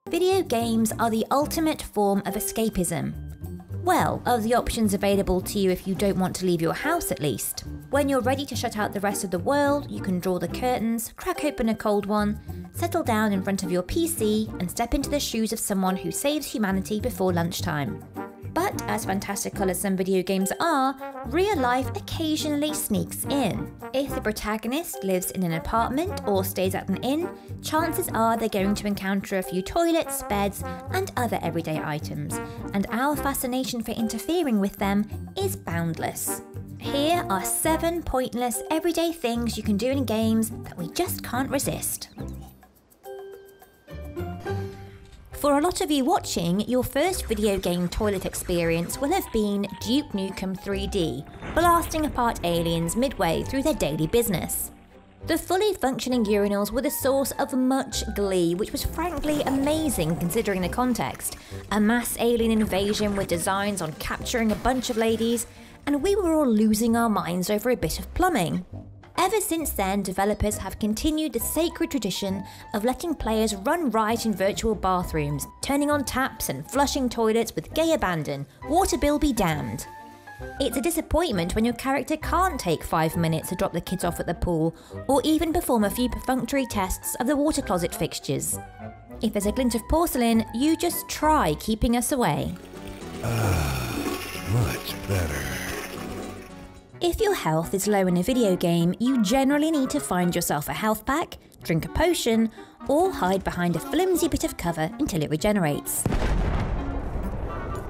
Video games are the ultimate form of escapism. Well, of the options available to you if you don't want to leave your house at least. When you're ready to shut out the rest of the world, you can draw the curtains, crack open a cold one, settle down in front of your PC and step into the shoes of someone who saves humanity before lunchtime. But as fantastical as some video games are, real life occasionally sneaks in. If the protagonist lives in an apartment or stays at an inn, chances are they're going to encounter a few toilets, beds, and other everyday items, and our fascination for interfering with them is boundless. Here are 7 pointless everyday things you can do in games that we just can't resist. For a lot of you watching, your first video game toilet experience will have been Duke Nukem 3D, blasting apart aliens midway through their daily business. The fully functioning urinals were the source of much glee, which was frankly amazing considering the context. A mass alien invasion with designs on capturing a bunch of ladies, and we were all losing our minds over a bit of plumbing. Ever since then, developers have continued the sacred tradition of letting players run riot in virtual bathrooms, turning on taps and flushing toilets with gay abandon, water bill be damned. It's a disappointment when your character can't take 5 minutes to drop the kids off at the pool, or even perform a few perfunctory tests of the water closet fixtures. If there's a glint of porcelain, you just try keeping us away. Much better. If your health is low in a video game, you generally need to find yourself a health pack, drink a potion, or hide behind a flimsy bit of cover until it regenerates.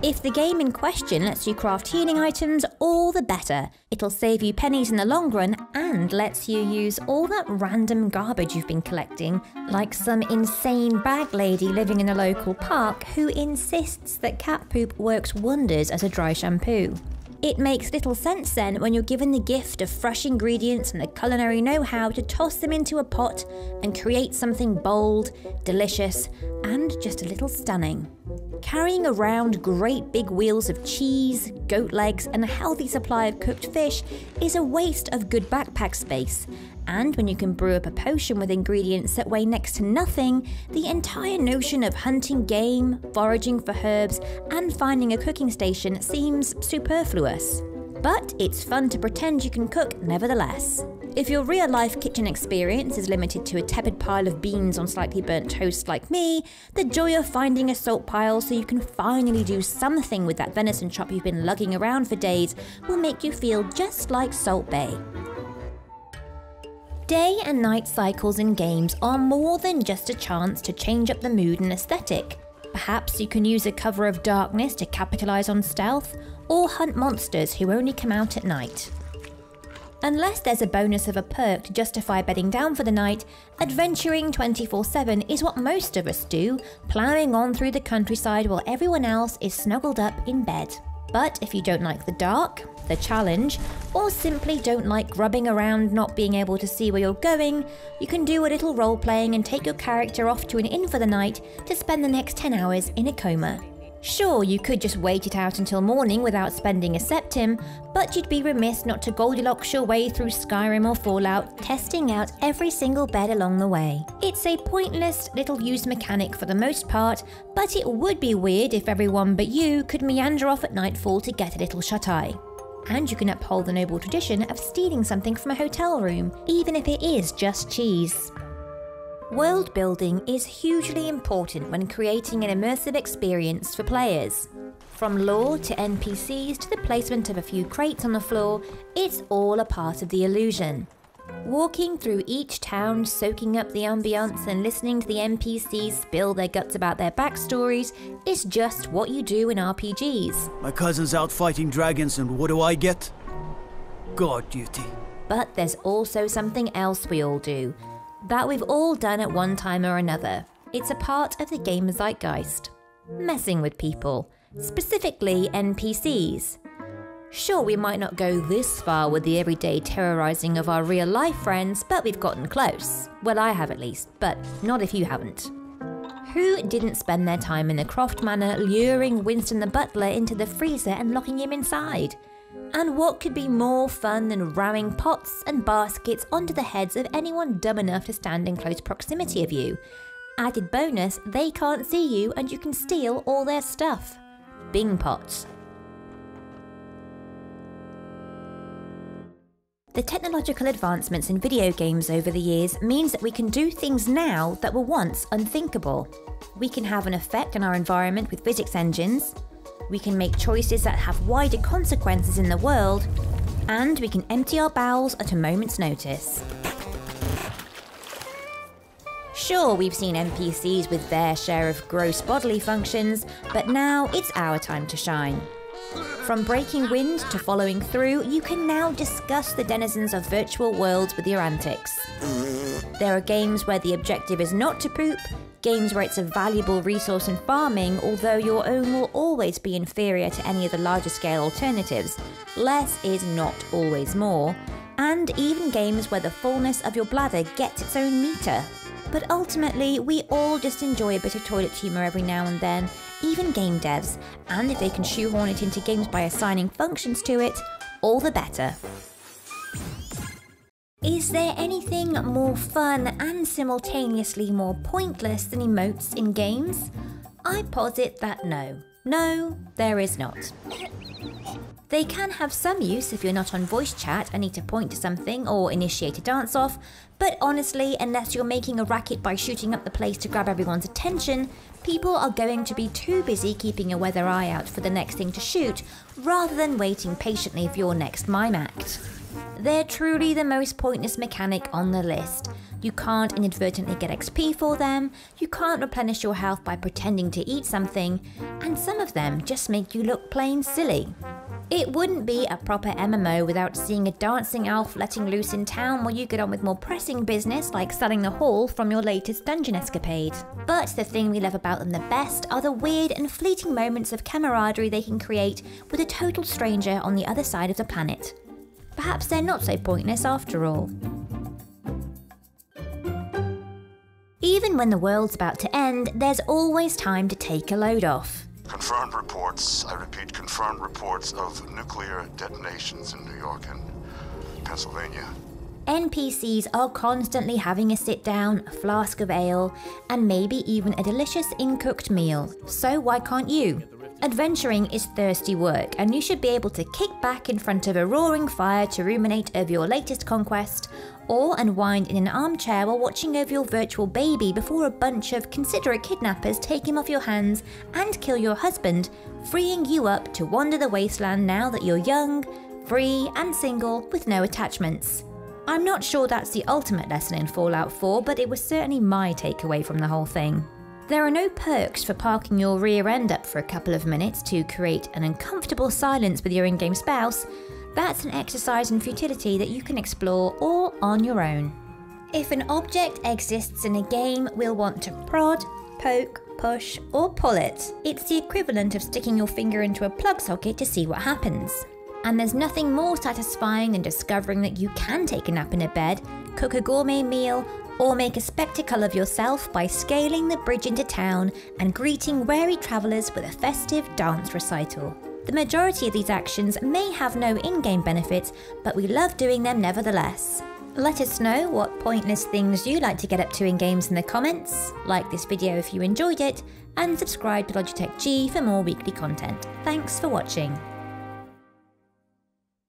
If the game in question lets you craft healing items, all the better. It'll save you pennies in the long run and lets you use all that random garbage you've been collecting, like some insane bag lady living in a local park who insists that cat poop works wonders as a dry shampoo. It makes little sense then when you're given the gift of fresh ingredients and the culinary know-how to toss them into a pot and create something bold, delicious, and just a little stunning. Carrying around great big wheels of cheese, goat legs, and a healthy supply of cooked fish is a waste of good backpack space. And when you can brew up a potion with ingredients that weigh next to nothing, the entire notion of hunting game, foraging for herbs, and finding a cooking station seems superfluous. But it's fun to pretend you can cook nevertheless. If your real-life kitchen experience is limited to a tepid pile of beans on slightly burnt toast like me, the joy of finding a salt pile so you can finally do something with that venison chop you've been lugging around for days will make you feel just like Salt Bae. Day and night cycles in games are more than just a chance to change up the mood and aesthetic. Perhaps you can use a cover of darkness to capitalize on stealth, or hunt monsters who only come out at night. Unless there's a bonus of a perk to justify bedding down for the night, adventuring 24/7 is what most of us do, ploughing on through the countryside while everyone else is snuggled up in bed. But if you don't like the dark, the challenge, or simply don't like grubbing around not being able to see where you're going, you can do a little role-playing and take your character off to an inn for the night to spend the next 10 hours in a coma. Sure, you could just wait it out until morning without spending a septim, but you'd be remiss not to Goldilocks your way through Skyrim or Fallout, testing out every single bed along the way. It's a pointless little used mechanic for the most part, but it would be weird if everyone but you could meander off at nightfall to get a little shut-eye. And you can uphold the noble tradition of stealing something from a hotel room, even if it is just cheese. World building is hugely important when creating an immersive experience for players. From lore to NPCs to the placement of a few crates on the floor, it's all a part of the illusion. Walking through each town, soaking up the ambience and listening to the NPCs spill their guts about their backstories is just what you do in RPGs. My cousin's out fighting dragons and what do I get? Guard duty. But there's also something else we all do, that we've all done at one time or another. It's a part of the gamer zeitgeist. Messing with people, specifically NPCs. Sure, we might not go this far with the everyday terrorizing of our real-life friends, but we've gotten close. Well, I have at least, but not if you haven't. Who didn't spend their time in the Croft Manor luring Winston the butler into the freezer and locking him inside? And what could be more fun than ramming pots and baskets onto the heads of anyone dumb enough to stand in close proximity of you? Added bonus, they can't see you and you can steal all their stuff. Bing pots. The technological advancements in video games over the years means that we can do things now that were once unthinkable. We can have an effect on our environment with physics engines, we can make choices that have wider consequences in the world, and we can empty our bowels at a moment's notice. Sure, we've seen NPCs with their share of gross bodily functions, but now it's our time to shine. From breaking wind to following through, you can now discuss the denizens of virtual worlds with your antics. There are games where the objective is not to poop, games where it's a valuable resource in farming, although your own will always be inferior to any of the larger scale alternatives. Less is not always more. And even games where the fullness of your bladder gets its own meter. But ultimately, we all just enjoy a bit of toilet humour every now and then, even game devs, and if they can shoehorn it into games by assigning functions to it, all the better. Is there anything more fun and simultaneously more pointless than emotes in games? I posit that no. No, there is not. They can have some use if you're not on voice chat and need to point to something or initiate a dance-off, but honestly, unless you're making a racket by shooting up the place to grab everyone's attention, people are going to be too busy keeping a weather eye out for the next thing to shoot, rather than waiting patiently for your next mime act. They're truly the most pointless mechanic on the list. You can't inadvertently get XP for them, you can't replenish your health by pretending to eat something, and some of them just make you look plain silly. It wouldn't be a proper MMO without seeing a dancing elf letting loose in town while you get on with more pressing business like selling the haul from your latest dungeon escapade. But the thing we love about them the best are the weird and fleeting moments of camaraderie they can create with a total stranger on the other side of the planet. Perhaps they're not so pointless after all. Even when the world's about to end, there's always time to take a load off. Confirmed reports, I repeat, confirmed reports of nuclear detonations in New York and Pennsylvania. NPCs are constantly having a sit down, a flask of ale, and maybe even a delicious in-cooked meal. So why can't you? Adventuring is thirsty work, and you should be able to kick back in front of a roaring fire to ruminate over your latest conquest, or unwind in an armchair while watching over your virtual baby before a bunch of considerate kidnappers take him off your hands and kill your husband, freeing you up to wander the wasteland now that you're young, free and single with no attachments. I'm not sure that's the ultimate lesson in Fallout 4, but it was certainly my takeaway from the whole thing. There are no perks for parking your rear end up for a couple of minutes to create an uncomfortable silence with your in-game spouse. That's an exercise in futility that you can explore all on your own. If an object exists in a game, we'll want to prod, poke, push, or pull it. It's the equivalent of sticking your finger into a plug socket to see what happens. And there's nothing more satisfying than discovering that you can take a nap in a bed, cook a gourmet meal, or make a spectacle of yourself by scaling the bridge into town and greeting weary travellers with a festive dance recital. The majority of these actions may have no in-game benefits, but we love doing them nevertheless. Let us know what pointless things you like to get up to in games in the comments, like this video if you enjoyed it, and subscribe to Logitech G for more weekly content. Thanks for watching.